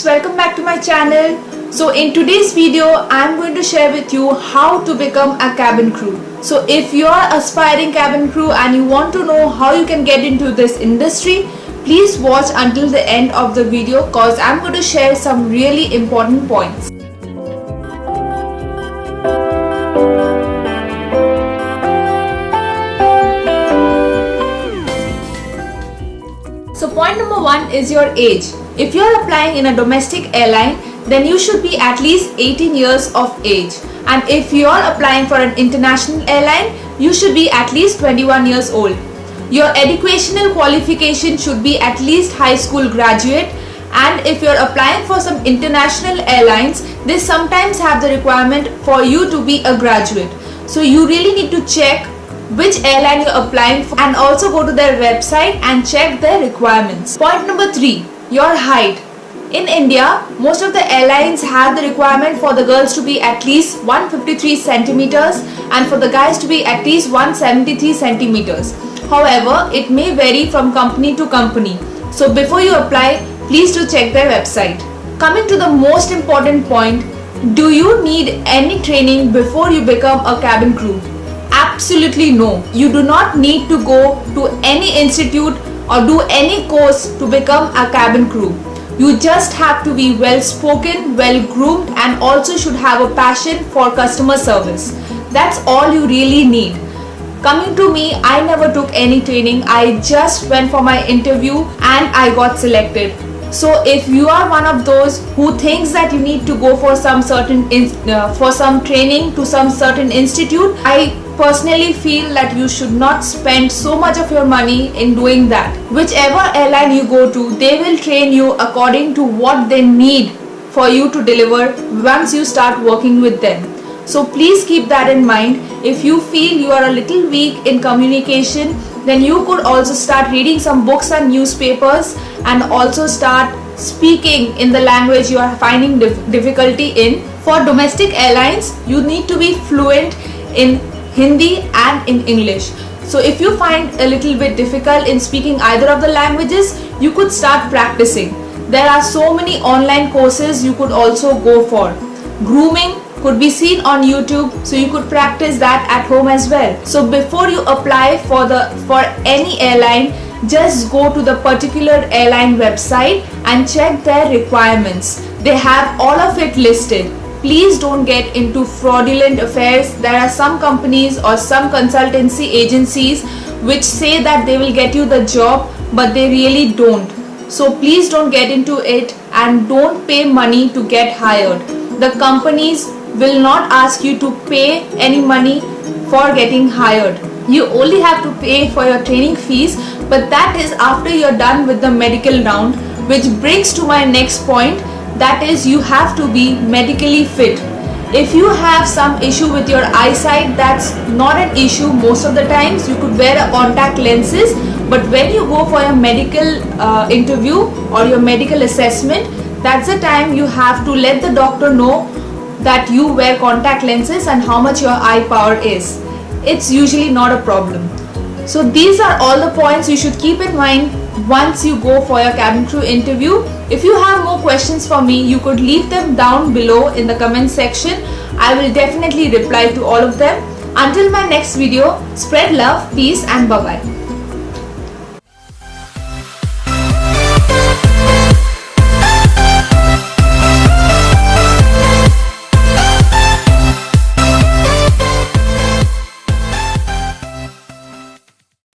friends, welcome back to my channel. So in today's video I'm going to share with you how to become a cabin crew. So if you are aspiring cabin crew and you want to know how you can get into this industry, please watch until the end of the video cause I'm going to share some really important points. So point number 1 is your age. If you are applying in a domestic airline, then you should be at least 18 years of age. And if you are applying for an international airline, you should be at least 21 years old. Your educational qualification should be at least high school graduate. And if you are applying for some international airlines, they sometimes have the requirement for you to be a graduate. So you really need to check which airline you're applying for and also go to their website and check their requirements. Point number 3, your height. In India, most of the airlines have the requirement for the girls to be at least 153 centimeters and for the guys to be at least 173 centimeters. However, it may vary from company to company. So before you apply, please do check their website. Coming to the most important point, do you need any training before you become a cabin crew? Absolutely no. You do not need to go to any institute or do any course to become a cabin crew. You just have to be well spoken, well groomed and also should have a passion for customer service. That's all you really need. Coming to me, I never took any training. I just went for my interview and I got selected. So if you are one of those who thinks that you need to go for some certain training to some certain institute, I personally feel that you should not spend so much of your money in doing that. Whichever airline you go to, they will train you according to what they need for you to deliver once you start working with them. So please keep that in mind. If you feel you are a little weak in communication, then you could also start reading some books and newspapers and also start speaking in the language you are finding difficulty in. For domestic airlines, you need to be fluent in Hindi and in English. So if you find a little bit difficult in speaking either of the languages, you could start practicing. There are so many online courses you could also go for. Grooming could be seen on YouTube, so you could practice that at home as well. So before you apply for any airline, just go to the particular airline website and check their requirements. They have all of it listed. Please don't get into fraudulent affairs. There are some companies or some consultancy agencies which say that they will get you the job, but they really don't. So please don't get into it and don't pay money to get hired. The companies will not ask you to pay any money for getting hired. You only have to pay for your training fees, but that is after you're done with the medical round, which brings to my next point, that is you have to be medically fit. If you have some issue with your eyesight, that's not an issue most of the times. You could wear a contact lenses, but when you go for a medical interview or your medical assessment, that's the time you have to let the doctor know that you wear contact lenses and how much your eye power is. It's usually not a problem. So these are all the points you should keep in mind once you go for your cabin crew interview. If you have more questions for me, you could leave them down below in the comment section. I will definitely reply to all of them. Until my next video, spread love, peace and bye-bye.